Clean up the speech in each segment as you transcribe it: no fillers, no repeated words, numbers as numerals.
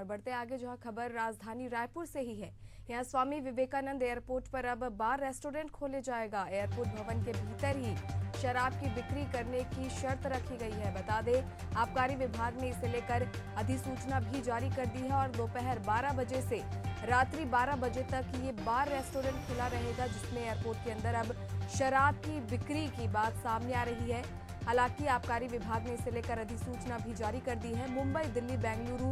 बढ़ते आगे, जहां खबर राजधानी रायपुर से ही है। यहां स्वामी विवेकानंद एयरपोर्ट पर अब बार रेस्टोरेंट खोले जाएगा। एयरपोर्ट भवन के भीतर ही शराब की बिक्री करने की शर्त रखी गई है। बता दें, आबकारी विभाग ने इसे लेकर अधिसूचना भी जारी कर दी है और दोपहर 12 बजे से रात्रि 12 बजे तक ये बार रेस्टोरेंट खुला रहेगा, जिसमें एयरपोर्ट के अंदर अब शराब की बिक्री की बात सामने आ रही है। हालांकि आबकारी विभाग ने इसे लेकर अधिसूचना भी जारी कर दी है। मुंबई, दिल्ली, बेंगलुरु,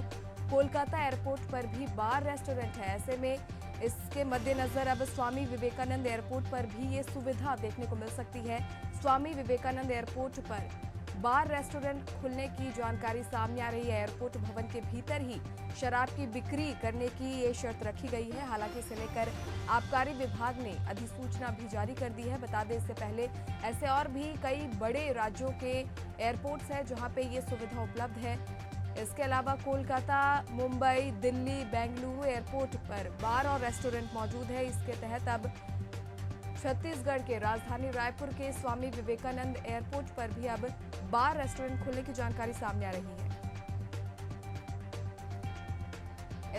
कोलकाता एयरपोर्ट पर भी बार रेस्टोरेंट है। ऐसे में इसके मद्देनजर अब स्वामी विवेकानंद एयरपोर्ट पर भी ये सुविधा देखने को मिल सकती है। स्वामी विवेकानंद एयरपोर्ट पर बार रेस्टोरेंट खुलने की जानकारी सामने आ रही है। एयरपोर्ट भवन के भीतर ही शराब की बिक्री करने की ये शर्त रखी गई है। हालांकि इसे लेकर आबकारी विभाग ने अधिसूचना भी जारी कर दी है। बता दें, इससे पहले ऐसे और भी कई बड़े राज्यों के एयरपोर्ट्स हैं जहां पे ये सुविधा उपलब्ध है। इसके अलावा कोलकाता, मुंबई, दिल्ली, बेंगलुरु एयरपोर्ट पर बार और रेस्टोरेंट मौजूद है। इसके तहत अब छत्तीसगढ़ के राजधानी रायपुर के स्वामी विवेकानंद एयरपोर्ट पर भी अब बार रेस्टोरेंट खुलने की जानकारी सामने आ रही है।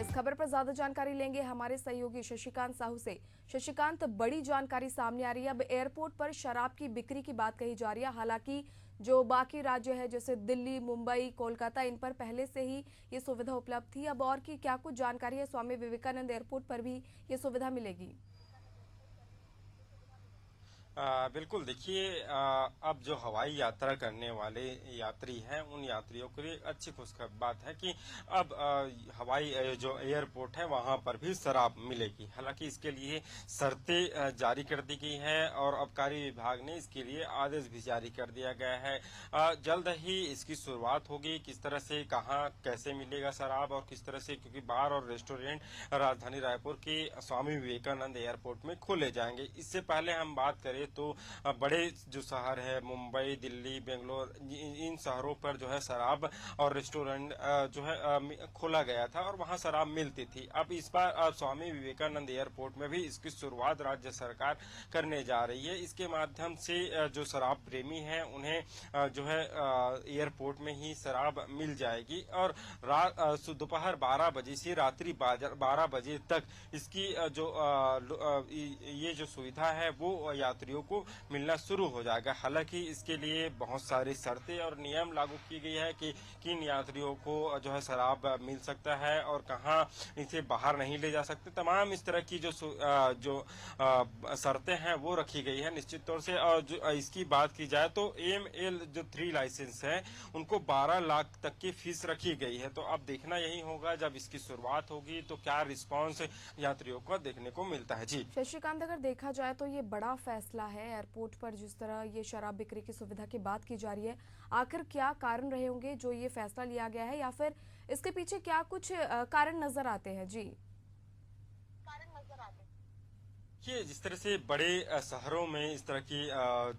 इस खबर पर ज्यादा जानकारी लेंगे हमारे सहयोगी शशिकांत साहू से। शशिकांत, बड़ी जानकारी सामने आ रही है। अब एयरपोर्ट पर शराब की बिक्री की बात कही जा रही है। हालांकि जो बाकी राज्य है जैसे दिल्ली, मुंबई, कोलकाता, इन पर पहले से ही ये सुविधा उपलब्ध थी। अब और की क्या कुछ जानकारी है? स्वामी विवेकानंद एयरपोर्ट पर भी ये सुविधा मिलेगी? बिल्कुल, देखिए, अब जो हवाई यात्रा करने वाले यात्री हैं उन यात्रियों के लिए अच्छी खुशखबर बात है कि अब हवाई जो एयरपोर्ट है वहां पर भी शराब मिलेगी। हालांकि इसके लिए शर्तें जारी कर दी गई है और आबकारी विभाग ने इसके लिए आदेश भी जारी कर दिया गया है। जल्द ही इसकी शुरुआत होगी। किस तरह से, कहां, कैसे मिलेगा शराब और किस तरह से, क्योंकि बार और रेस्टोरेंट राजधानी रायपुर के स्वामी विवेकानंद एयरपोर्ट में खोले जाएंगे। इससे पहले हम बात करें तो बड़े जो शहर है मुंबई, दिल्ली, बेंगलोर, इन शहरों पर जो है शराब और रेस्टोरेंट जो है खोला गया था और वहां शराब मिलती थी। अब इस बार स्वामी विवेकानंद एयरपोर्ट में भी इसकी शुरुआत राज्य सरकार करने जा रही है। इसके माध्यम से जो शराब प्रेमी हैं उन्हें जो है एयरपोर्ट में ही शराब मिल जाएगी और दोपहर 12 बजे से रात्रि 12 बजे तक इसकी जो ये जो सुविधा है वो यात्रियों को मिलना शुरू हो जाएगा। हालांकि इसके लिए बहुत सारी शर्तें और नियम लागू की गई है कि किन यात्रियों को जो है शराब मिल सकता है और कहां इसे बाहर नहीं ले जा सकते। तमाम इस तरह की जो शर्तें हैं वो रखी गई है निश्चित तौर से। और जो इसकी बात की जाए तो AML जो 3 लाइसेंस है उनको 12 लाख तक की फीस रखी गई है। तो अब देखना यही होगा जब इसकी शुरुआत होगी तो क्या रिस्पॉन्स यात्रियों को देखने को मिलता है। जी शशिकांत, अगर देखा जाए तो ये बड़ा फैसला है। एयरपोर्ट पर जिस तरह ये शराब बिक्री की सुविधा की बात की जा रही है, आखिर क्या कारण रहे होंगे जो ये फैसला लिया गया है, या फिर इसके पीछे क्या कुछ कारण नजर आते हैं? जी, कि जिस तरह से बड़े शहरों में इस तरह की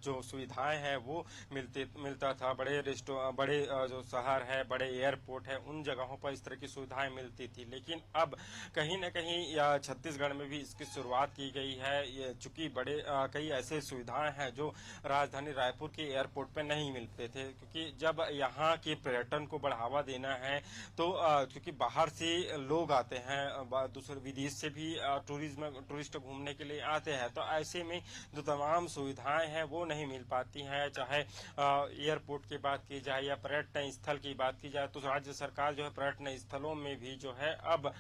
जो सुविधाएं हैं वो मिलता था। बड़े जो शहर है, बड़े एयरपोर्ट है, उन जगहों पर इस तरह की सुविधाएं मिलती थी। लेकिन अब कहीं न कहीं या छत्तीसगढ़ में भी इसकी शुरुआत की गई है। ये चूंकि बड़े कई ऐसे सुविधाएं हैं जो राजधानी रायपुर के एयरपोर्ट पे नहीं मिलते थे, क्योंकि जब यहाँ के पर्यटन को बढ़ावा देना है तो क्योंकि बाहर से लोग आते हैं, दूसरे विदेश से भी टूरिस्ट घूमने के लिए आते हैं, तो ऐसे में जो तमाम सुविधाएं हैं वो नहीं मिल पाती हैं। चाहे एयरपोर्ट की बात की जाए या पर्यटन स्थल की बात की जाए, तो राज्य सरकार जो है पर्यटन स्थलों में भी जो है अब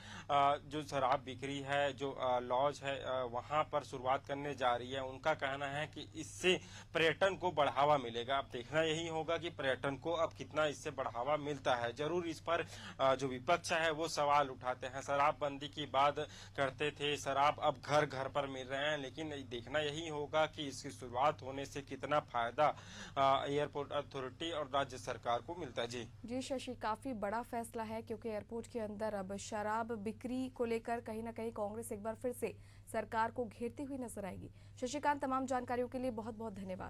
जो शराब बिक्री है, जो लॉज है, वहां पर शुरुआत करने जा रही है। उनका कहना है कि इससे पर्यटन को बढ़ावा मिलेगा। अब देखना यही होगा कि पर्यटन को अब कितना इससे बढ़ावा मिलता है। जरूर इस पर जो विपक्ष है वो सवाल उठाते हैं। शराबबंदी की बात करते थे, शराब अब घर घर पर मिल रहे हैं, लेकिन देखना यही होगा कि इसकी शुरुआत होने से कितना फायदा एयरपोर्ट अथॉरिटी और राज्य सरकार को मिलता है। जी शशि, काफी बड़ा फैसला है, क्योंकि एयरपोर्ट के अंदर अब शराब बिक्री को लेकर कहीं ना कहीं कांग्रेस एक बार फिर से सरकार को घेरती हुई नजर आएगी। शशिकांत, तमाम जानकारियों के लिए बहुत बहुत धन्यवाद।